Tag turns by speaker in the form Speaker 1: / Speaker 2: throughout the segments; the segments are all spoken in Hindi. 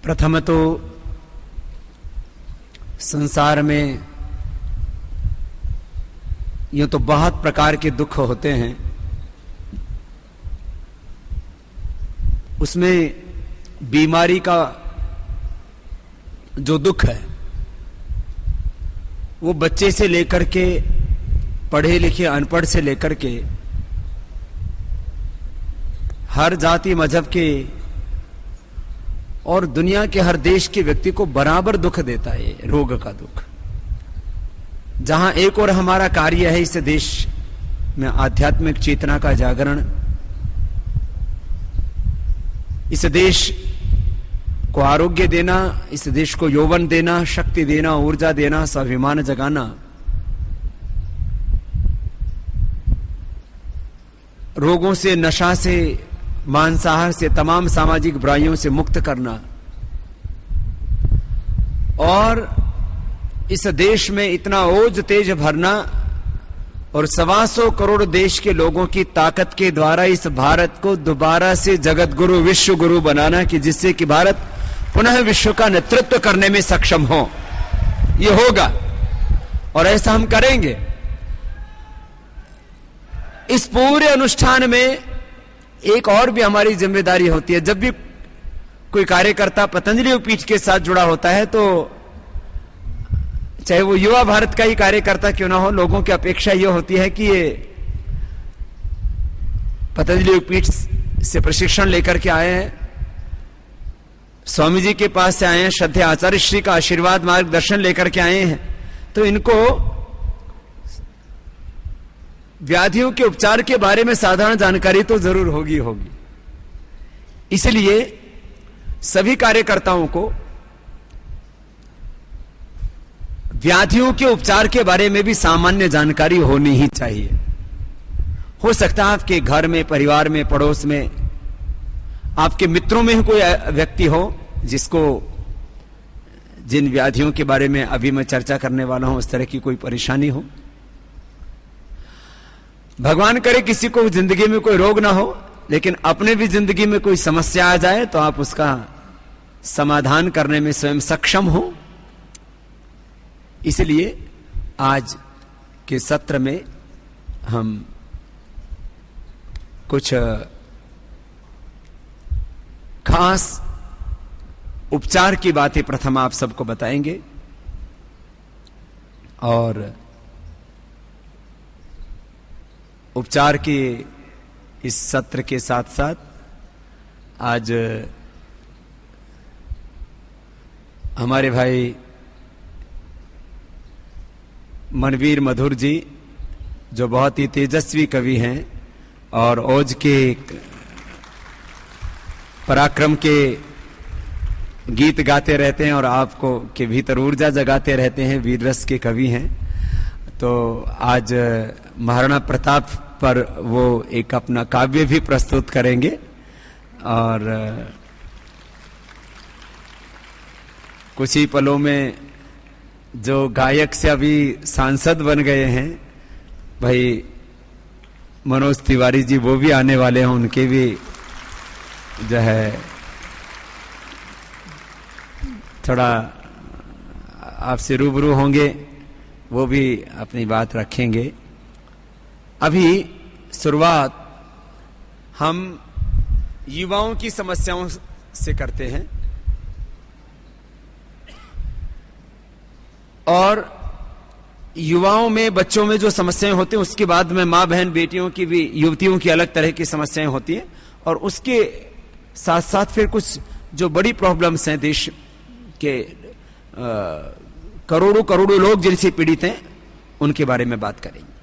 Speaker 1: प्रथम तो संसार में यूं तो बहुत प्रकार के दुख होते हैं, उसमें बीमारी का जो दुख है वो बच्चे से लेकर के पढ़े लिखे अनपढ़ से लेकर के हर जाति मजहब के और दुनिया के हर देश के व्यक्ति को बराबर दुख देता है ये रोग का दुख। जहां एक और हमारा कार्य है इस देश में आध्यात्मिक चेतना का जागरण, इस देश को आरोग्य देना, इस देश को यौवन देना, शक्ति देना, ऊर्जा देना, स्वाभिमान जगाना, रोगों से, नशा से, मांसाहार से, तमाम सामाजिक बुराइयों से मुक्त करना और इस देश में इतना ओज तेज भरना और 125 करोड़ देश के लोगों की ताकत के द्वारा इस भारत को दोबारा से जगत गुरु, विश्व गुरु बनाना कि जिससे कि भारत पुनः विश्व का नेतृत्व करने में सक्षम हो। ये होगा और ऐसा हम करेंगे। इस पूरे अनुष्ठान में एक और भी हमारी जिम्मेदारी होती है। जब भी कोई कार्यकर्ता पतंजलि पीठ के साथ जुड़ा होता है तो चाहे वो युवा भारत का ही कार्यकर्ता क्यों ना हो, लोगों की अपेक्षा यह होती है कि ये पतंजलि पीठ से प्रशिक्षण लेकर के आए हैं, स्वामी जी के पास से आए हैं, श्रद्धेय आचार्य श्री का आशीर्वाद मार्गदर्शन लेकर के आए हैं, तो इनको व्याधियों के उपचार के बारे में साधारण जानकारी तो जरूर होगी। इसलिए सभी कार्यकर्ताओं को व्याधियों के उपचार के बारे में भी सामान्य जानकारी होनी ही चाहिए। हो सकता है आपके घर में, परिवार में, पड़ोस में, आपके मित्रों में कोई व्यक्ति हो जिसको जिन व्याधियों के बारे में अभी मैं चर्चा करने वाला हूं उस तरह की कोई परेशानी हो। भगवान करे किसी को जिंदगी में कोई रोग ना हो, लेकिन अपने भी जिंदगी में कोई समस्या आ जाए तो आप उसका समाधान करने में स्वयं सक्षम हो। इसलिए आज के सत्र में हम कुछ खास उपचार की बातें प्रथम आप सबको बताएंगे और उपचार के इस सत्र के साथ साथ आज हमारे भाई मनवीर मधुर जी जो बहुत ही तेजस्वी कवि हैं और ओज के पराक्रम के गीत गाते रहते हैं और आपको के भीतर ऊर्जा जगाते रहते हैं, वीर रस के कवि हैं, तो आज महाराणा प्रताप पर वो एक अपना काव्य भी प्रस्तुत करेंगे और कुछ ही पलों में जो गायक से अभी सांसद बन गए हैं भाई मनोज तिवारी जी, वो भी आने वाले हैं, उनके भी जो है थोड़ा आपसे रूबरू होंगे, वो भी अपनी बात रखेंगे। अभी शुरुआत हम युवाओं की समस्याओं से करते हैं और युवाओं में, बच्चों में जो समस्याएं होती हैं उसके बाद में मां बहन बेटियों की भी, युवतियों की अलग तरह की समस्याएं होती हैं और उसके साथ साथ फिर कुछ जो बड़ी प्रॉब्लम्स हैं देश के, करोड़ों करोड़ों लोग जिनसे पीड़ित हैं उनके बारे में बात करेंगे।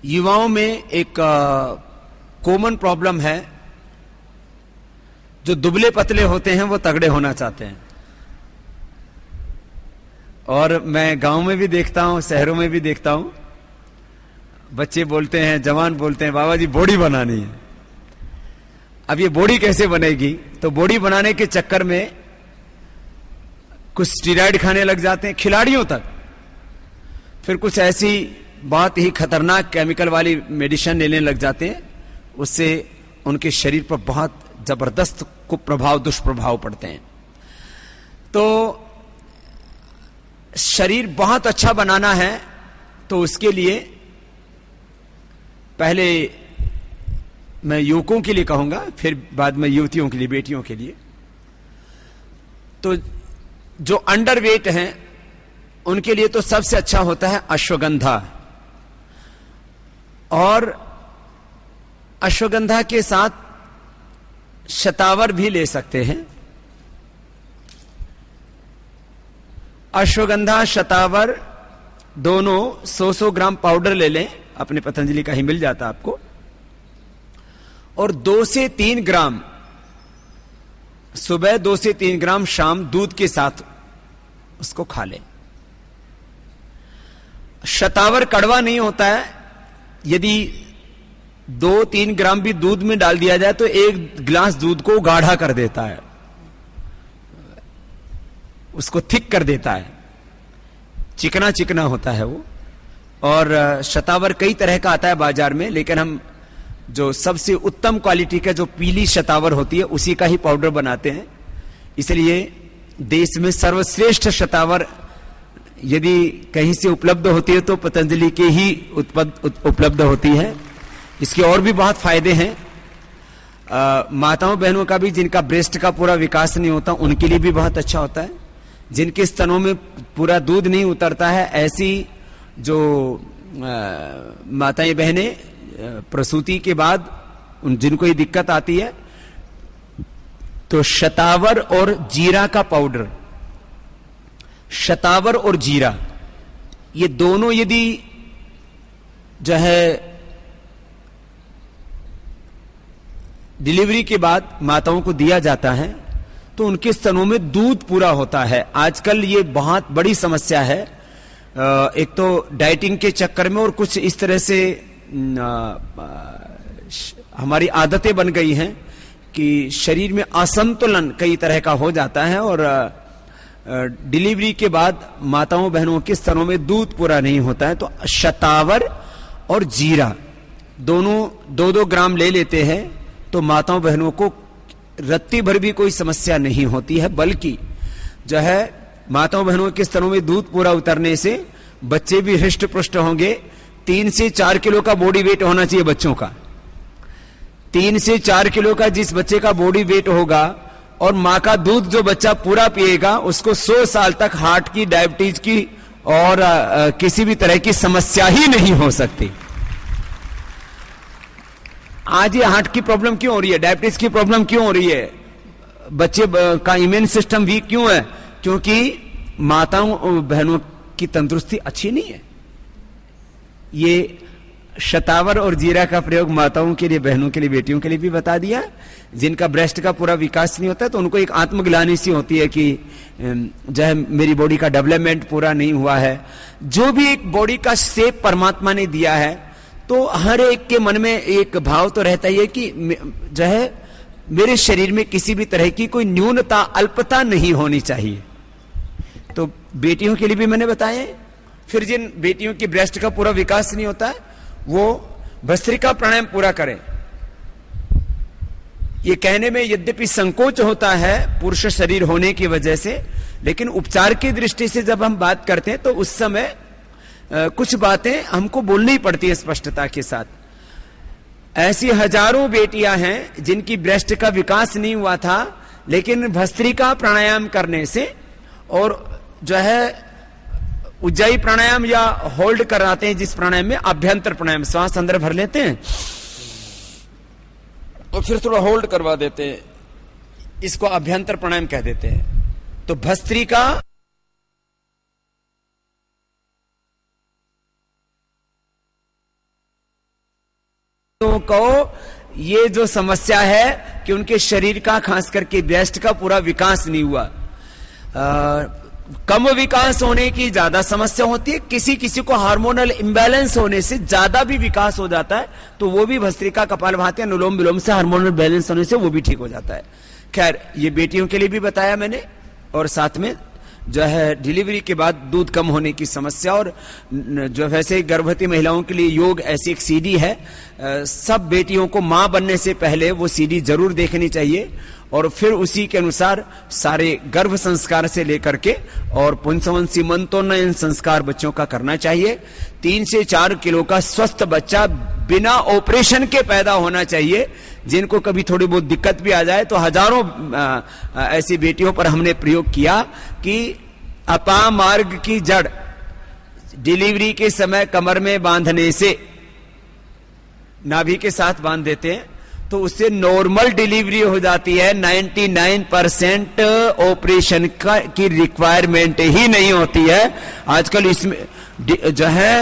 Speaker 1: युवाओं में एक कॉमन प्रॉब्लम है, जो दुबले पतले होते हैं वो तगड़े होना चाहते हैं और मैं गांव में भी देखता हूं, शहरों में भी देखता हूं, बच्चे बोलते हैं, जवान बोलते हैं, बाबा जी बॉडी बनानी है। अब ये बॉडी कैसे बनेगी? तो बॉडी बनाने के चक्कर में कुछ स्टीरॉयड खाने लग जाते हैं, खिलाड़ियों तक, फिर कुछ ऐसी बहुत ही खतरनाक केमिकल वाली मेडिसिन लेने लग जाते हैं, उससे उनके शरीर पर बहुत जबरदस्त कुप्रभाव, दुष्प्रभाव पड़ते हैं। तो शरीर बहुत अच्छा बनाना है तो उसके लिए पहले मैं युवकों के लिए कहूंगा, फिर बाद में युवतियों के लिए, बेटियों के लिए। तो जो अंडरवेट हैं उनके लिए तो सबसे अच्छा होता है अश्वगंधा, और अश्वगंधा के साथ शतावर भी ले सकते हैं। अश्वगंधा शतावर दोनों 100-100 ग्राम पाउडर ले लें, अपने पतंजलि का ही मिल जाता आपको, और 2 से 3 ग्राम सुबह, 2 से 3 ग्राम शाम दूध के साथ उसको खा लें। शतावर कड़वा नहीं होता है, यदि 2-3 ग्राम भी दूध में डाल दिया जाए तो 1 गिलास दूध को गाढ़ा कर देता है, उसको थिक कर देता है, चिकना चिकना होता है वो। और शतावर कई तरह का आता है बाजार में, लेकिन हम जो सबसे उत्तम क्वालिटी का जो पीली शतावर होती है उसी का ही पाउडर बनाते हैं। इसलिए देश में सर्वश्रेष्ठ शतावर यदि कहीं से उपलब्ध होती है तो पतंजलि के ही उपलब्ध होती है। इसके और भी बहुत फायदे हैं। माताओं बहनों का भी, जिनका ब्रेस्ट का पूरा विकास नहीं होता, उनके लिए भी बहुत अच्छा होता है। जिनके स्तनों में पूरा दूध नहीं उतरता है, ऐसी जो माताएं बहनें प्रसूति के बाद जिनको ये दिक्कत आती है, तो शतावर और जीरा का पाउडर, शतावर और जीरा, ये दोनों यदि जो है डिलीवरी के बाद माताओं को दिया जाता है तो उनके स्तनों में दूध पूरा होता है। आजकल ये बहुत बड़ी समस्या है, एक तो डाइटिंग के चक्कर में और कुछ इस तरह से हमारी आदतें बन गई हैं कि शरीर में असंतुलन कई तरह का हो जाता है, और डिलीवरी के बाद माताओं बहनों के स्तनों में दूध पूरा नहीं होता है। तो शतावर और जीरा दोनों 2-2 ग्राम ले लेते हैं तो माताओं बहनों को रत्ती भर भी कोई समस्या नहीं होती है, बल्कि जो है माताओं बहनों के स्तनों में दूध पूरा उतरने से बच्चे भी हृष्ट पुष्ट होंगे। 3 से 4 किलो का बॉडी वेट होना चाहिए बच्चों का। 3 से 4 किलो का जिस बच्चे का बॉडी वेट होगा और मां का दूध जो बच्चा पूरा पिएगा, उसको 100 साल तक हार्ट की, डायबिटीज की और किसी भी तरह की समस्या ही नहीं हो सकती। आज ये हार्ट की प्रॉब्लम क्यों हो रही है, डायबिटीज की प्रॉब्लम क्यों हो रही है, बच्चे का इम्यून सिस्टम वीक क्यों है? क्योंकि माताओं बहनों की तंदुरुस्ती अच्छी नहीं है। ये शतावर और जीरा का प्रयोग माताओं के लिए, बहनों के लिए, बेटियों के लिए भी बता दिया। जिनका ब्रेस्ट का पूरा विकास नहीं होता तो उनको एक आत्मग्लानि सी होती है कि जो है मेरी बॉडी का डेवलपमेंट पूरा नहीं हुआ है। जो भी एक बॉडी का शेप परमात्मा ने दिया है, तो हर एक के मन में एक भाव तो रहता ही है कि जो है मेरे शरीर में किसी भी तरह की कोई न्यूनता, अल्पता नहीं होनी चाहिए। तो बेटियों के लिए भी मैंने बताया। फिर जिन बेटियों की ब्रेस्ट का पूरा विकास नहीं होता है, वो भस्त्रिका प्राणायाम पूरा करें। ये कहने में यद्यपि संकोच होता है पुरुष शरीर होने की वजह से, लेकिन उपचार की दृष्टि से जब हम बात करते हैं तो उस समय कुछ बातें हमको बोलनी पड़ती है स्पष्टता के साथ। ऐसी हजारों बेटियां हैं जिनकी ब्रेस्ट का विकास नहीं हुआ था, लेकिन भस्त्रिका प्राणायाम करने से और जो है उज्जाई प्राणायाम या होल्ड कराते हैं, जिस प्राणायाम में अभ्यंतर प्राणायाम, श्वास अंदर भर लेते हैं और फिर थोड़ा होल्ड करवा देते हैं, इसको अभ्यंतर प्राणायाम कह देते हैं। तो भस्त्रिका को ये जो समस्या है कि उनके शरीर का, खास करके ब्रेस्ट का पूरा विकास नहीं हुआ, कम विकास होने की ज्यादा समस्या होती है। किसी किसी को हार्मोनल इंबैलेंस होने से ज्यादा भी विकास हो जाता है, तो वो भी भस्त्रिका, कपालभाति, अनुलोम विलोम से हार्मोनल बैलेंस होने से वो भी ठीक हो जाता है। खैर, ये बेटियों के लिए भी बताया मैंने, और साथ में जो है डिलीवरी के बाद दूध कम होने की समस्या, और जो वैसे गर्भवती महिलाओं के लिए योग ऐसी एक सीडी है, सब बेटियों को मां बनने से पहले वो सीडी जरूर देखनी चाहिए, और फिर उसी के अनुसार सारे गर्भ संस्कार से लेकर के और पुंसवन सीमंतोन्नयन संस्कार बच्चों का करना चाहिए। 3 से 4 किलो का स्वस्थ बच्चा बिना ऑपरेशन के पैदा होना चाहिए। जिनको कभी थोड़ी बहुत दिक्कत भी आ जाए तो हजारों ऐसी बेटियों पर हमने प्रयोग किया कि अपामार्ग की जड़ डिलीवरी के समय कमर में बांधने से, नाभि के साथ बांध देते हैं तो उससे नॉर्मल डिलीवरी हो जाती है। 99% ऑपरेशन की रिक्वायरमेंट ही नहीं होती है। आजकल इसमें जो है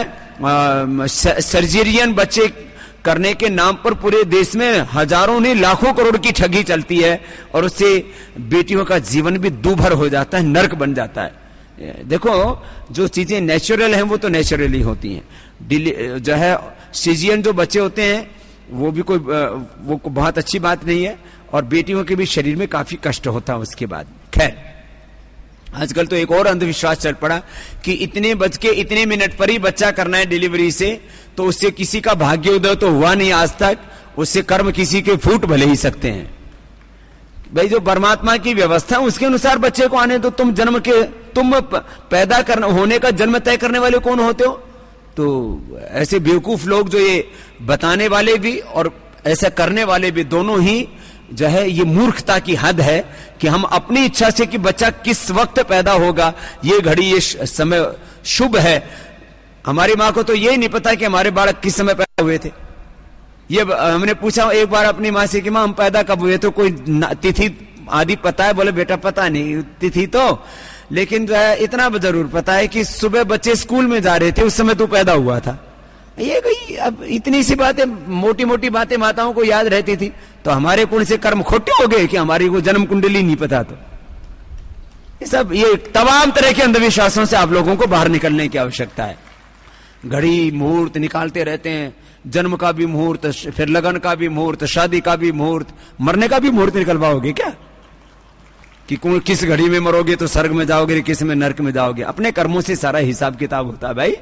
Speaker 1: सर्जरियन बच्चे करने के नाम पर पूरे देश में हजारों नहीं लाखों करोड़ की ठगी चलती है, और उससे बेटियों का जीवन भी दूभर हो जाता है, नर्क बन जाता है। देखो, जो चीजें नेचुरल हैं वो तो नेचुरली होती हैं। जो है सीजियन जो बच्चे होते हैं वो भी वो बहुत अच्छी बात नहीं है, और बेटियों के भी शरीर में काफी कष्ट होता है उसके बाद। खैर, आजकल तो एक और अंधविश्वास चल पड़ा कि इतने बज के इतने मिनट पर ही बच्चा करना है डिलीवरी से, तो उससे किसी का भाग्योदय तो हुआ नहीं आज तक, उससे कर्म किसी के फूट भले ही सकते हैं। भाई, जो परमात्मा की व्यवस्था है उसके अनुसार बच्चे को आने दो। तुम पैदा करना होने का जन्म तय करने वाले कौन होते हो? तो ऐसे बेवकूफ लोग जो ये बताने वाले भी और ऐसा करने वाले भी, दोनों ही जो है ये मूर्खता की हद है कि हम अपनी इच्छा से कि बच्चा किस वक्त पैदा होगा, ये घड़ी ये समय शुभ है। हमारी माँ को तो ये नहीं पता कि हमारे बालक किस समय पैदा हुए थे। ये हमने पूछा एक बार अपनी माँ से कि माँ हम पैदा कब हुए, तो कोई तिथि आदि पता है? बोले बेटा पता नहीं तिथि तो, लेकिन जो है इतना जरूर पता है कि सुबह बच्चे स्कूल में जा रहे थे उस समय तू पैदा हुआ था। ये कोई अब इतनी सी बातें, मोटी मोटी बातें माताओं को याद रहती थी, तो हमारे पुण्य से कर्म खोटे हो गए कि हमारी को जन्म कुंडली नहीं पता। तो ये सब ये तमाम तरह के अंधविश्वासों से आप लोगों को बाहर निकलने की आवश्यकता है। घड़ी मुहूर्त निकालते रहते हैं, जन्म का भी मुहूर्त, फिर लगन का भी मुहूर्त, शादी का भी मुहूर्त, मरने का भी मुहूर्त निकलवाओगे क्या? कि किस घड़ी में मरोगे तो स्वर्ग में जाओगे, किस में नरक में जाओगे? अपने कर्मों से सारा हिसाब किताब होता है भाई।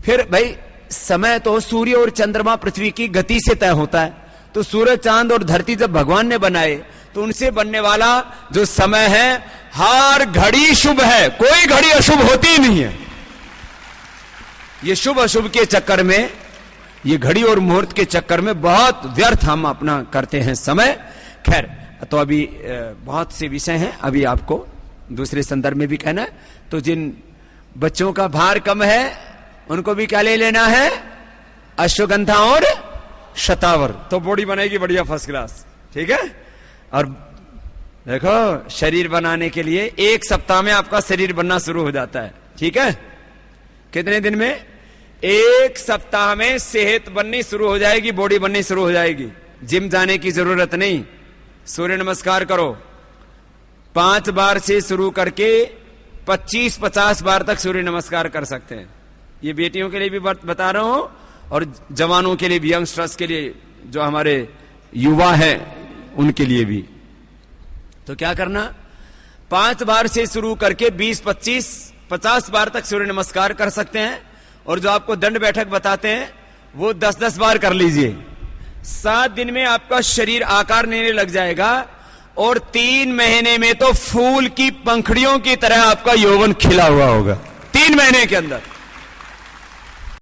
Speaker 1: फिर भाई समय तो सूर्य और चंद्रमा पृथ्वी की गति से तय होता है। तो सूर्य चांद और धरती जब भगवान ने बनाए तो उनसे बनने वाला जो समय है, हर घड़ी शुभ है, कोई घड़ी अशुभ होती ही नहीं है। ये शुभ अशुभ के चक्कर में, ये घड़ी और मुहूर्त के चक्कर में बहुत व्यर्थ हम अपना करते हैं समय। खैर, तो अभी बहुत से विषय हैं, अभी आपको दूसरे संदर्भ में भी कहना है। तो जिन बच्चों का भार कम है उनको भी क्या ले लेना है? अश्वगंधा और शतावर, तो बॉडी बनेगी बढ़िया फर्स्ट क्लास। ठीक है? और देखो, शरीर बनाने के लिए 1 सप्ताह में आपका शरीर बनना शुरू हो जाता है। ठीक है? कितने दिन में? 1 सप्ताह में सेहत बननी शुरू हो जाएगी, बॉडी बननी शुरू हो जाएगी। जिम जाने की जरूरत नहीं। सूर्य नमस्कार करो, 5 बार से शुरू करके 25-50 बार तक सूर्य नमस्कार कर सकते हैं। ये बेटियों के लिए भी बता रहा हूं और जवानों के लिए भी, यंगस्टर्स के लिए, जो हमारे युवा हैं उनके लिए भी। तो क्या करना? 5 बार से शुरू करके 20-25-50 बार तक सूर्य नमस्कार कर सकते हैं। और जो आपको दंड बैठक बताते हैं वो 10-10 बार कर लीजिए। 7 दिन में आपका शरीर आकार लेने लग जाएगा, और 3 महीने में तो फूल की पंखड़ियों की तरह आपका यौवन खिला हुआ होगा। 3 महीने के अंदर